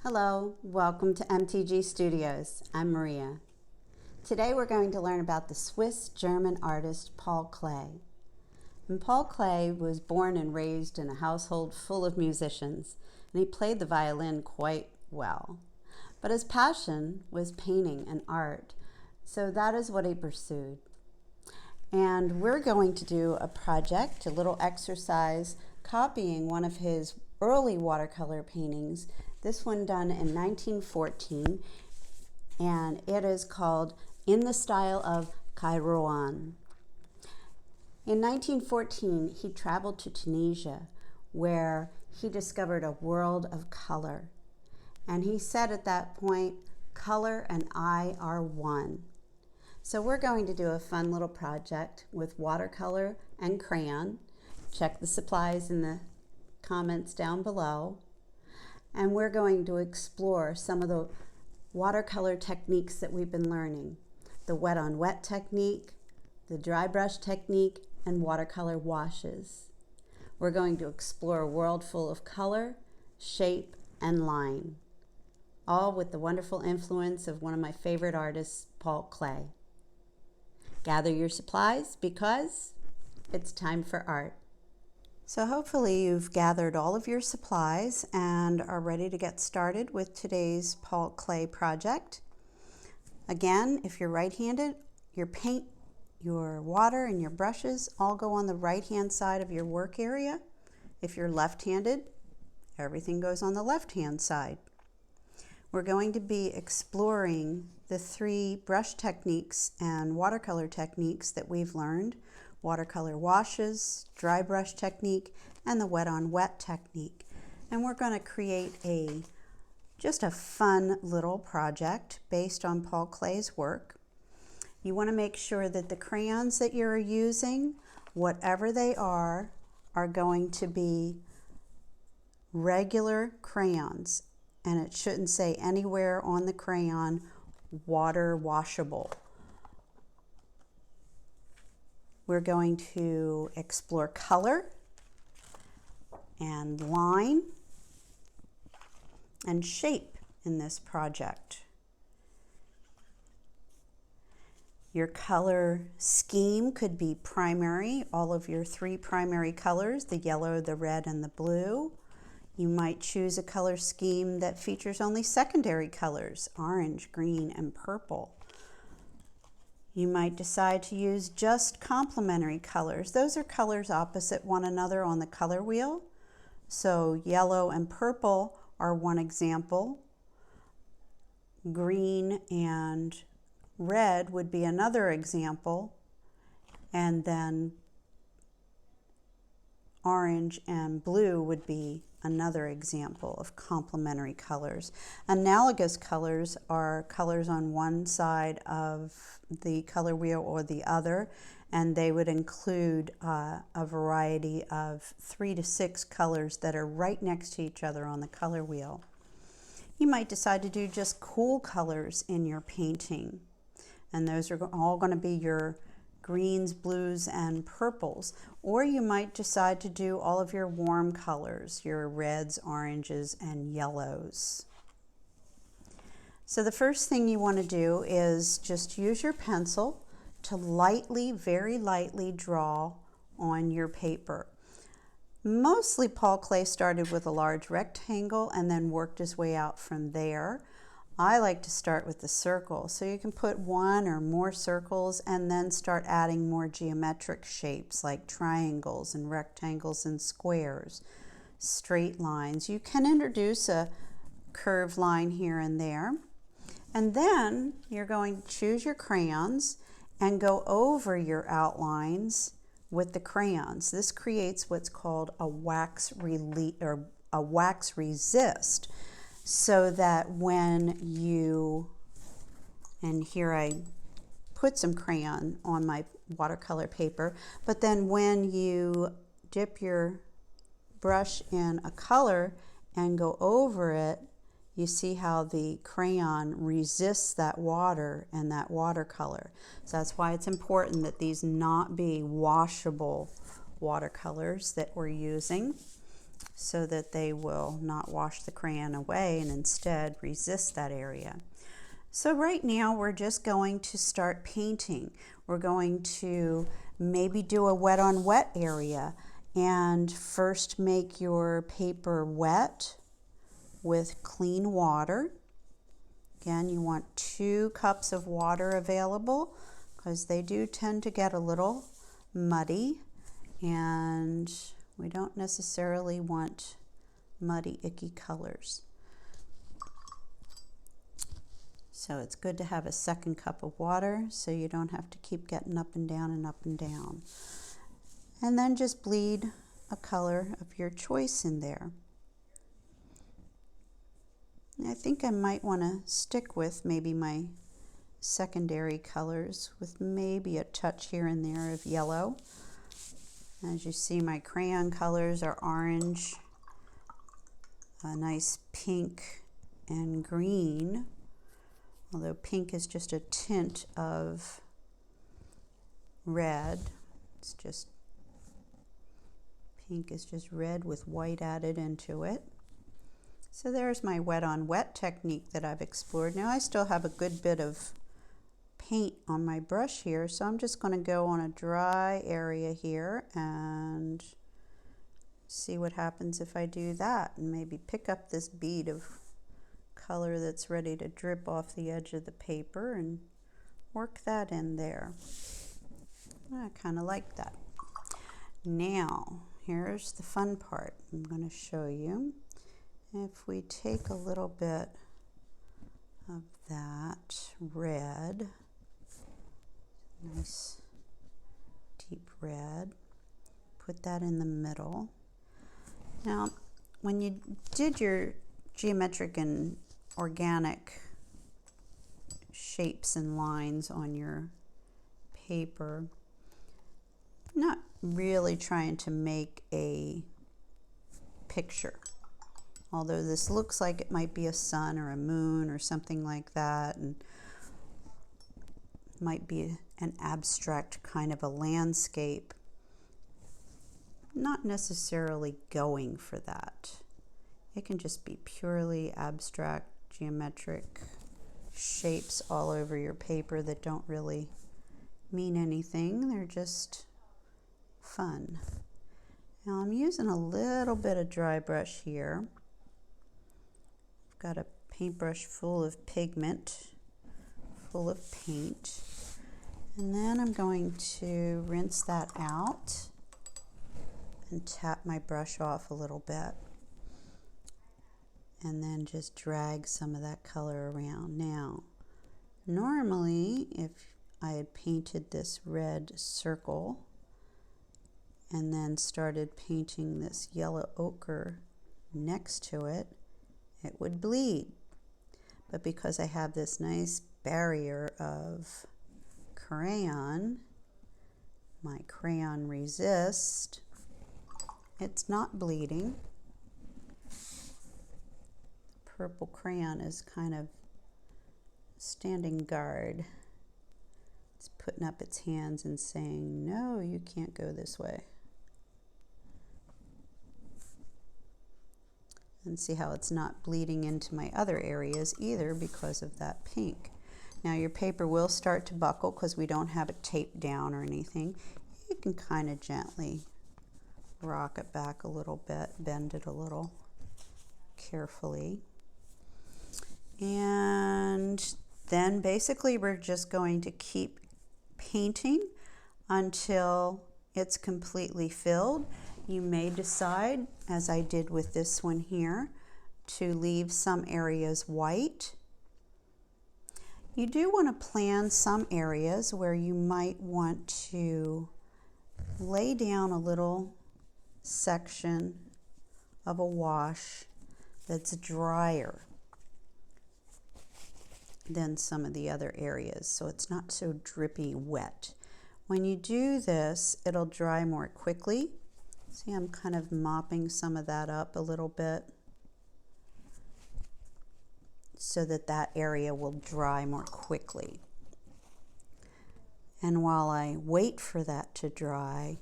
Hello, welcome to MTG Studios. I'm Maria. Today we're going to learn about the Swiss-German artist Paul Klee. And Paul Klee was born and raised in a household full of musicians, and he played the violin quite well. But his passion was painting and art, so that is what he pursued. And we're going to do a project, a little exercise, copying one of his early watercolor paintings, this one done in 1914, and it is called In the Style of Crayons. In 1914, he traveled to Tunisia, where he discovered a world of color. And he said at that point, color and I are one. So we're going to do a fun little project with watercolor and crayon. Check the supplies in the comments down below. And we're going to explore some of the watercolor techniques that we've been learning. The wet on wet technique, the dry brush technique, and watercolor washes. We're going to explore a world full of color, shape, and line, all with the wonderful influence of one of my favorite artists, Paul Klee. Gather your supplies because it's time for art. So hopefully you've gathered all of your supplies and are ready to get started with today's Paul Klee project. Again, if you're right-handed, your paint, your water, and your brushes all go on the right-hand side of your work area. If you're left-handed, everything goes on the left-hand side. We're going to be exploring the three brush techniques and watercolor techniques that we've learned: watercolor washes, dry brush technique, and the wet on wet technique. And we're going to create just a fun little project based on Paul Klee's work. You want to make sure that the crayons that you're using, whatever they are going to be regular crayons. And it shouldn't say anywhere on the crayon, water washable. We're going to explore color and line and shape in this project. Your color scheme could be primary, all of your three primary colors, the yellow, the red, and the blue. You might choose a color scheme that features only secondary colors, orange, green, and purple. You might decide to use just complementary colors. Those are colors opposite one another on the color wheel. So yellow and purple are one example. Green and red would be another example. And then orange and blue would be another example of complementary colors. Analogous colors are colors on one side of the color wheel or the other, and they would include a variety of 3 to 6 colors that are right next to each other on the color wheel. You might decide to do just cool colors in your painting, and those are all going to be your greens, blues, and purples. Or you might decide to do all of your warm colors, your reds, oranges, and yellows. So the first thing you want to do is just use your pencil to lightly, very lightly draw on your paper. Mostly Paul Klee started with a large rectangle and then worked his way out from there. I like to start with the circle, so you can put one or more circles and then start adding more geometric shapes like triangles and rectangles and squares, straight lines. You can introduce a curved line here and there. And then you're going to choose your crayons and go over your outlines with the crayons. This creates what's called a wax resist. So that when you, and here I put some crayon on my watercolor paper, but then when you dip your brush in a color and go over it, you see how the crayon resists that water and that watercolor. So that's why it's important that these not be washable watercolors that we're using. so that they will not wash the crayon away and instead resist that area. So right now we're just going to start painting. We're going to maybe do a wet on wet area, and first make your paper wet with clean water. Again, you want 2 cups of water available because they do tend to get a little muddy, and we don't necessarily want muddy, icky colors. So it's good to have a 2nd cup of water so you don't have to keep getting up and down and up and down. And then just bleed a color of your choice in there. I think I might want to stick with maybe my secondary colors with maybe a touch here and there of yellow. As you see, my crayon colors are orange, a nice pink and green, although pink is just a tint of red. It's just, pink is just red with white added into it. So there's my wet on wet technique that I've explored. Now I still have a good bit of paint on my brush here, so I'm just going to go on a dry area here and see what happens if I do that, and maybe pick up this bead of color that's ready to drip off the edge of the paper and work that in there. I kind of like that. Now here's the fun part. I'm going to show you. If we take a little bit of that red, nice deep red, put that in the middle. Now when you did your geometric and organic shapes and lines on your paper, not really trying to make a picture, although this looks like it might be a sun or a moon or something like that, and might be an abstract kind of a landscape. Not necessarily going for that. It can just be purely abstract geometric shapes all over your paper that don't really mean anything. They're just fun. Now I'm using a little bit of dry brush here. I've got a paintbrush full of pigment, full of paint. And then I'm going to rinse that out and tap my brush off a little bit. And then just drag some of that color around. Now, normally if I had painted this red circle and then started painting this yellow ochre next to it, it would bleed. But because I have this nice barrier of crayon, my Crayon Resist, it's not bleeding. Purple crayon is kind of standing guard. It's putting up its hands and saying, no, you can't go this way. And see how it's not bleeding into my other areas either because of that pink. Now your paper will start to buckle because we don't have it taped down or anything. You can kind of gently rock it back a little bit, bend it a little carefully. And then basically we're just going to keep painting until it's completely filled. You may decide, as I did with this one here, to leave some areas white. You do want to plan some areas where you might want to lay down a little section of a wash that's drier than some of the other areas, so it's not so drippy wet. When you do this, it'll dry more quickly. See, I'm kind of mopping some of that up a little bit so that that area will dry more quickly. And while I wait for that to dry,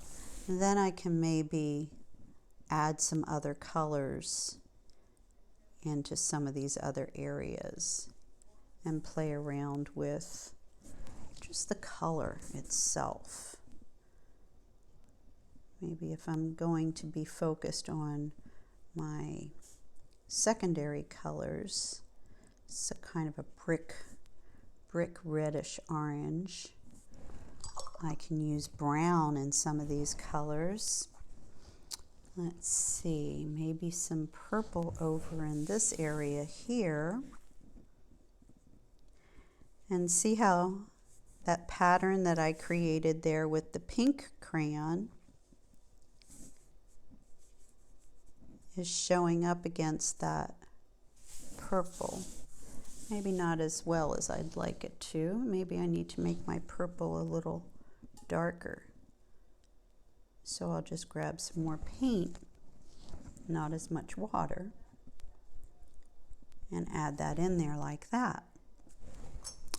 then I can maybe add some other colors into some of these other areas and play around with just the color itself. Maybe if I'm going to be focused on my secondary colors, it's a kind of a brick reddish orange. I can use brown in some of these colors. Let's see, maybe some purple over in this area here. And see how that pattern that I created there with the pink crayon is showing up against that purple. Maybe not as well as I'd like it to. Maybe I need to make my purple a little darker. So I'll just grab some more paint, not as much water, and add that in there like that.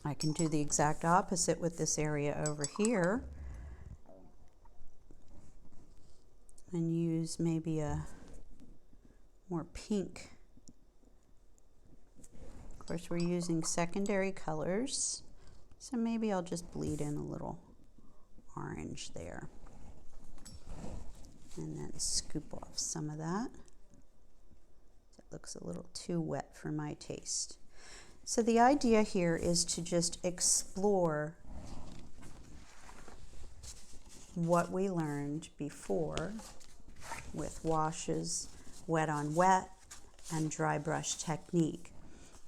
I can do the exact opposite with this area over here and use maybe a more pink. Of course, we're using secondary colors, so maybe I'll just bleed in a little orange there. And then scoop off some of that. It looks a little too wet for my taste. So the idea here is to just explore what we learned before with washes, wet on wet, and dry brush technique.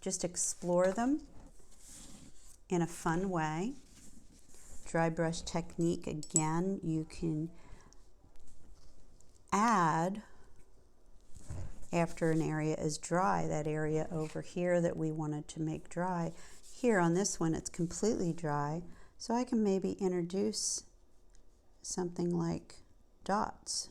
Just explore them in a fun way. Dry brush technique, again, you can add after an area is dry, that area over here that we wanted to make dry. Here on this one, it's completely dry, so I can maybe introduce something like dots.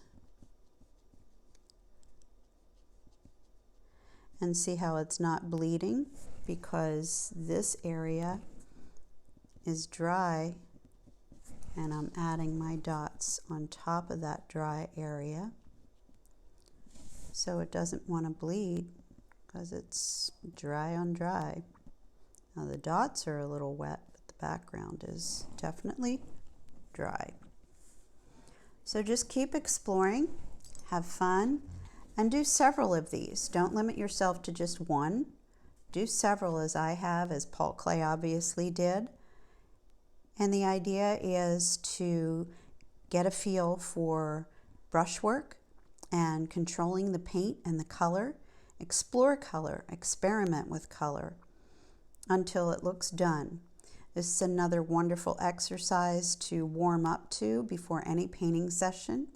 And see how it's not bleeding because this area is dry and I'm adding my dots on top of that dry area so it doesn't want to bleed because it's dry on dry. Now the dots are a little wet, but the background is definitely dry. So just keep exploring, have fun, and do several of these. Don't limit yourself to just one. Do several as I have, as Paul Klee obviously did. And the idea is to get a feel for brushwork and controlling the paint and the color. Explore color, experiment with color until it looks done. This is another wonderful exercise to warm up to before any painting session.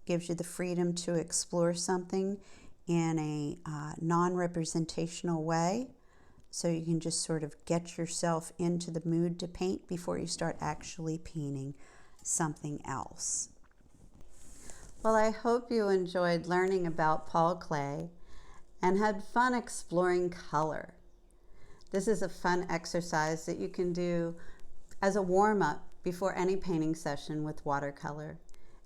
Gives you the freedom to explore something in a non-representational way, so you can just sort of get yourself into the mood to paint before you start actually painting something else. Well, I hope you enjoyed learning about Paul Klee and had fun exploring color. This is a fun exercise that you can do as a warm-up before any painting session with watercolor.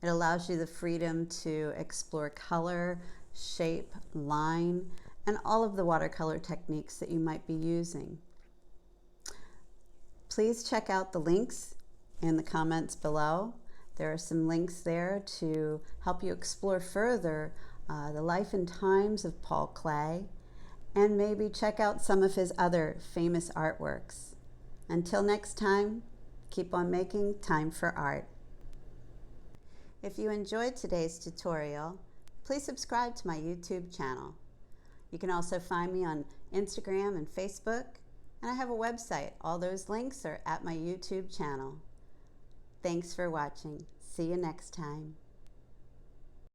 It allows you the freedom to explore color, shape, line, and all of the watercolor techniques that you might be using. Please check out the links in the comments below. There are some links there to help you explore further the life and times of Paul Klee, and maybe check out some of his other famous artworks. Until next time, keep on making time for art. If you enjoyed today's tutorial, please subscribe to my YouTube channel. You can also find me on Instagram and Facebook, and I have a website. All those links are at my YouTube channel. Thanks for watching. See you next time.